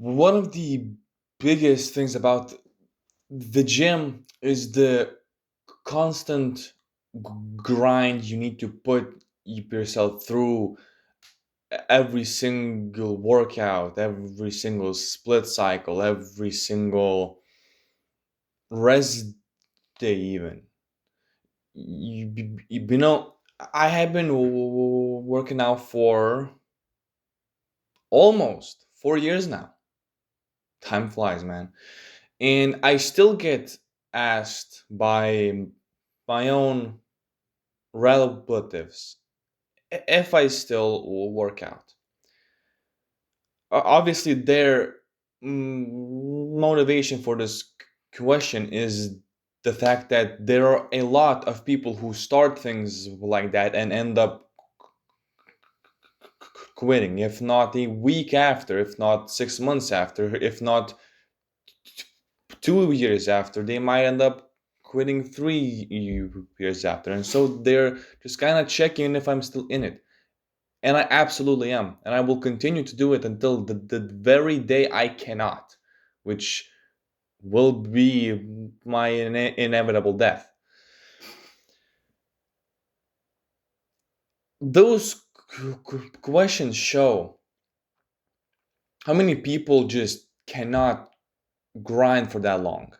One of the biggest things about the gym is the constant grind you need to put yourself through every single workout, every single split cycle, every single rest day, even. You know, I have been working out for almost 4 years now. Time flies, man. And I still get asked by my own relatives if I still work out. Obviously, their motivation for this question is the fact that there are a lot of people who start things like that and end up quitting, if not a week after, if not 6 months after, if not 2 years after. They might end up quitting 3 years after. And so they're just kind of checking if I'm still in it. And I absolutely am. And I will continue to do it until the very day I cannot, which will be my inevitable death. Those questions show how many people just cannot grind for that long.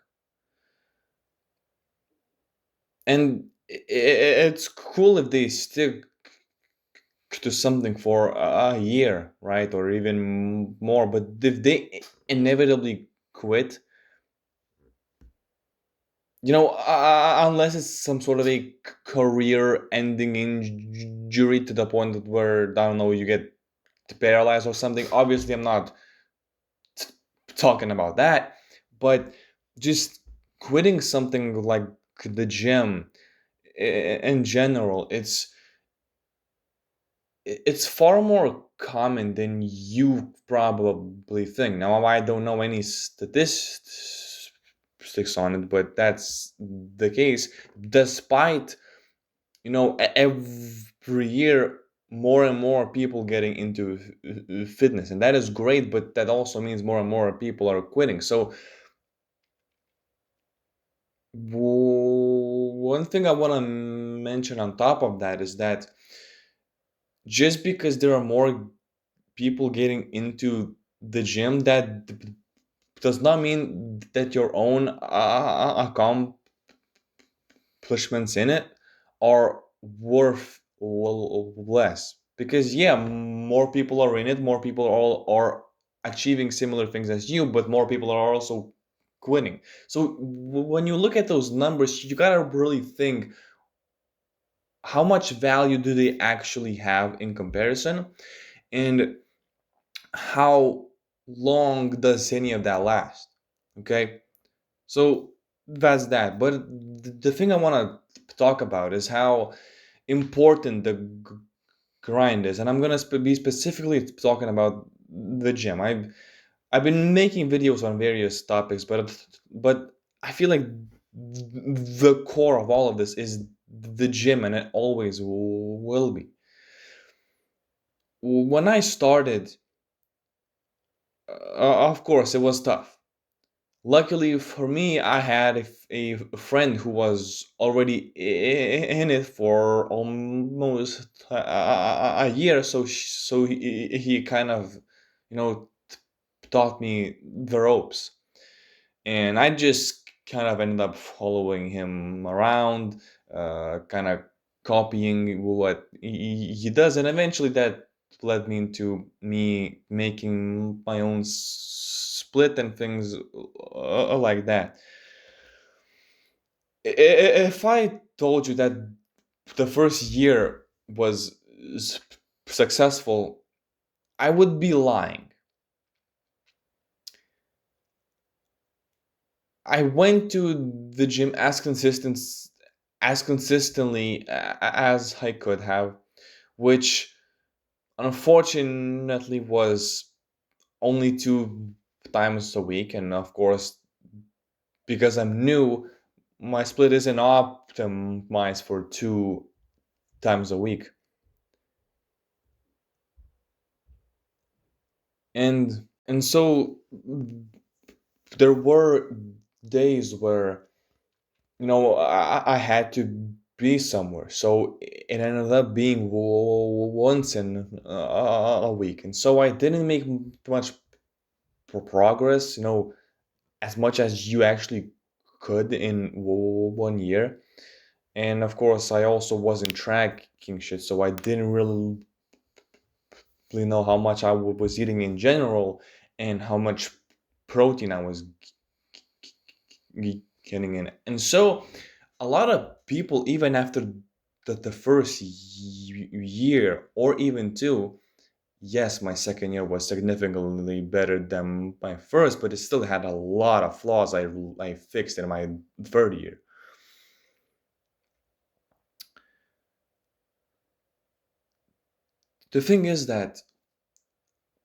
And it's cool if they stick to something for a year, right? Or even more. But if they inevitably quit, unless it's some sort of a career ending injury to the point that where, I don't know, you get paralyzed or something. Obviously, I'm not talking about that, but just quitting something like the gym in general, it's far more common than you probably think. Now, I don't know any statistics on it, but that's the case. Despite, every year, more and more people getting into fitness, and that is great. But that also means more and more people are quitting. So, one thing I want to mention on top of that is that just because there are more people getting into the gym, that does not mean that your own accomplishments in it are worth less. Because yeah, more people are in it, more people are achieving similar things as you, but more people are also quitting. So when you look at those numbers, you gotta really think, how much value do they actually have in comparison, and how long does any of that last? Okay, so that's that. But the thing I want to talk about is how important the grind is, and I'm gonna be specifically talking about the gym. I've been making videos on various topics, but I feel like the core of all of this is the gym, and it always will be. When I started, of course, it was tough. Luckily for me, I had a friend who was already in it for almost a year, so he kind of, taught me the ropes, and I just kind of ended up following him around, kind of copying what he does, and eventually that led me into me making my own split and things like that. If I told you that the first year was successful, I would be lying. I went to the gym as consistently as I could have, which unfortunately was only 2 times a week. And of course, because I'm new, my split isn't optimized for 2 times a week. And And so there were days where, I had to be somewhere. So it ended up being once in a week. And so I didn't make much progress, as much as you actually could in 1 year. And of course, I also wasn't tracking shit, so I didn't really know how much I was eating in general and how much protein I was getting in. And so a lot of people, even after the first year or even two, yes, my second year was significantly better than my first, but it still had a lot of flaws I fixed in my third year. The thing is that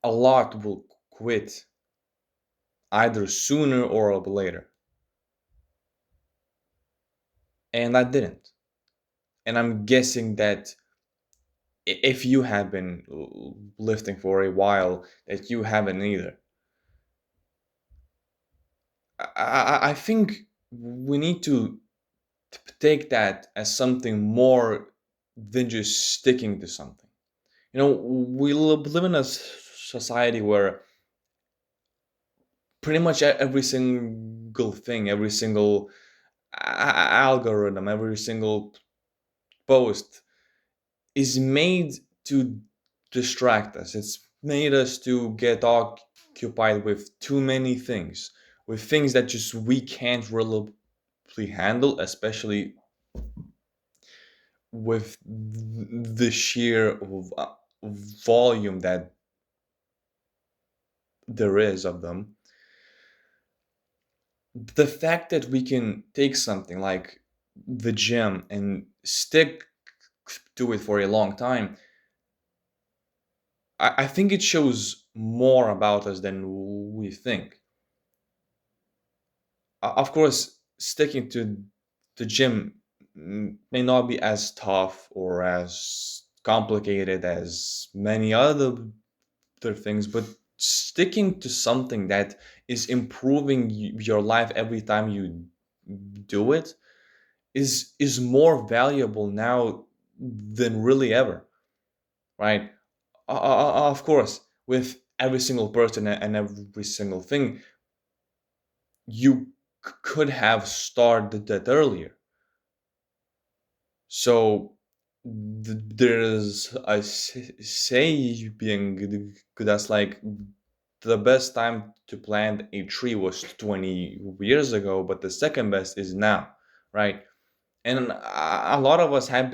a lot will quit either sooner or later, and I didn't. And I'm guessing that if you have been lifting for a while, that you haven't either. I think we need to take that as something more than just sticking to something. We live in a society where pretty much every single thing, every single algorithm, every single post is made to distract us. It's made us to get occupied with too many things, with things that just we can't really handle, especially with the sheer volume that there is of them. The fact that we can take something like the gym and stick to it for a long time, I think it shows more about us than we think. Of course, sticking to the gym may not be as tough or as complicated as many other things, but sticking to something that is improving your life every time you do it is more valuable now than really ever, right? Of course, with every single person and every single thing, you could have started that earlier. So there's a say being good as like the best time to plant a tree was 20 years ago, but the second best is now, right? And a lot of us have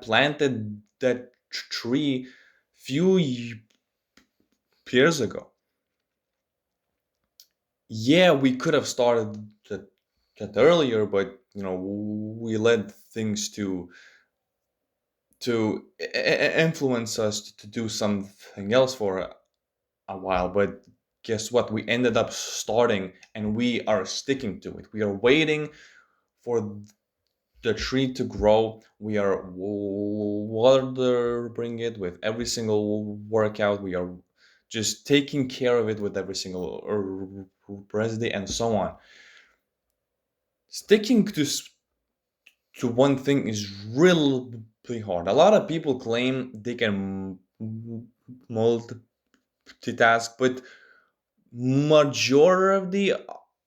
planted that tree few years ago. Yeah, we could have started that earlier, but we let things to influence us to do something else for a while. But guess what? We ended up starting, and we are sticking to it. We are waiting for the tree to grow. We are watering it with every single workout. We are just taking care of it with every single rest day and so on. Sticking to one thing is really hard. A lot of people claim they can multitask, but majority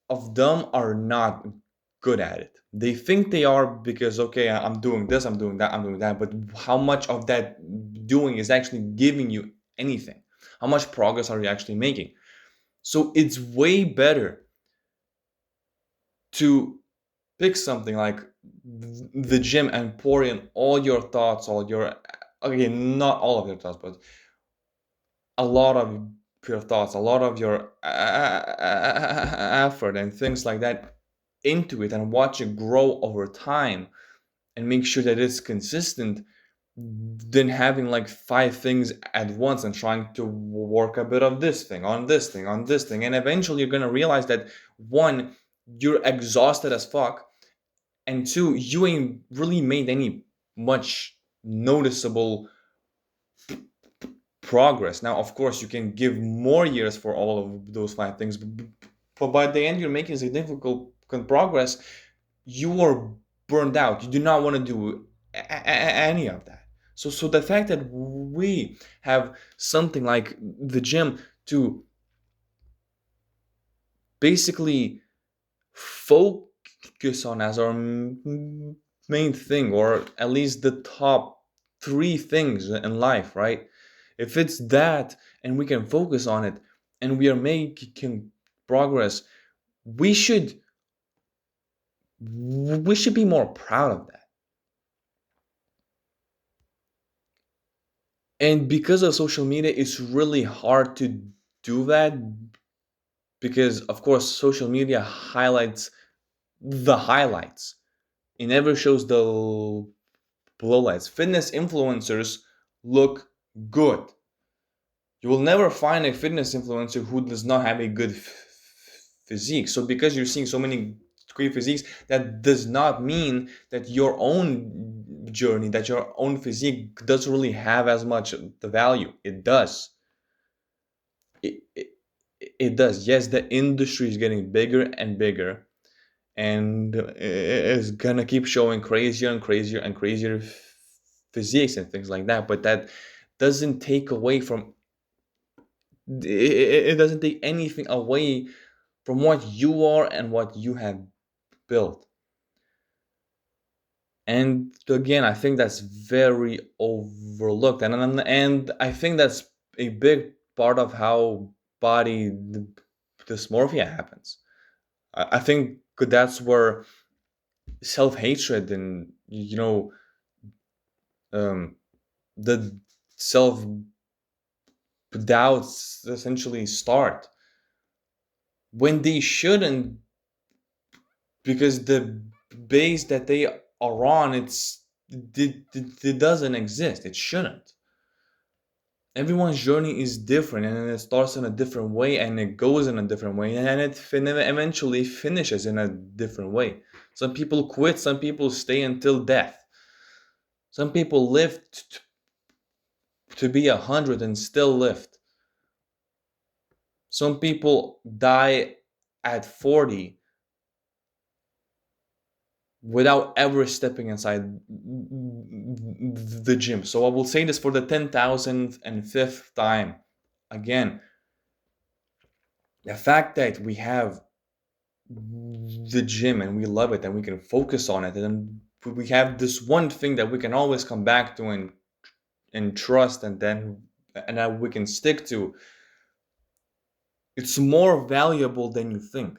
of them are not good at it. They think they are because okay, I'm doing this, I'm doing that, I'm doing that, but how much of that doing is actually giving you anything? How much progress are you actually making? So it's way better to pick something like the gym and pour in all your thoughts, all your, okay, not all of your thoughts, but a lot of your thoughts, a lot of your effort and things like that into it, and watch it grow over time and make sure that it's consistent, than having like five things at once and trying to work a bit of this thing on this thing on this thing. And eventually you're going to realize that one, you're exhausted as fuck, and two, you ain't really made any much noticeable progress. Now, of course, you can give more years for all of those five things, but by the end, you're making significant progress. You are burned out. You do not want to do any of that. So the fact that we have something like the gym to basically focus on as our main thing, or at least the top three things in life, right? If it's that and we can focus on it and we are making progress, we should we should be more proud of that. And because of social media, it's really hard to do that, because of course social media highlights the highlights. It never shows the lowlights. Fitness influencers look good. You will never find a fitness influencer who does not have a good physique. So because you're seeing so many great physiques, that does not mean that your own journey, that your own physique doesn't really have as much the value. It does. It, it, it does. Yes, the industry is getting bigger and bigger, and it's gonna keep showing crazier and crazier and crazier physiques and things like that. But that doesn't take away from it doesn't take anything away from what you are and what you have built. And again, I think that's very overlooked, and I think that's a big part of how body dysmorphia happens. I think that's where self hatred and um, the self doubts essentially start when they shouldn't, because the base that they are on, it doesn't exist. It shouldn't. Everyone's journey is different, and it starts in a different way and it goes in a different way, and it eventually finishes in a different way. Some people quit, some people stay until death, some people live to be 100 and still lift. Some people die at 40 without ever stepping inside the gym. So I will say this for the 10,005th time. Again, the fact that we have the gym and we love it and we can focus on it, and we have this one thing that we can always come back to and trust, and that we can stick to, it's more valuable than you think.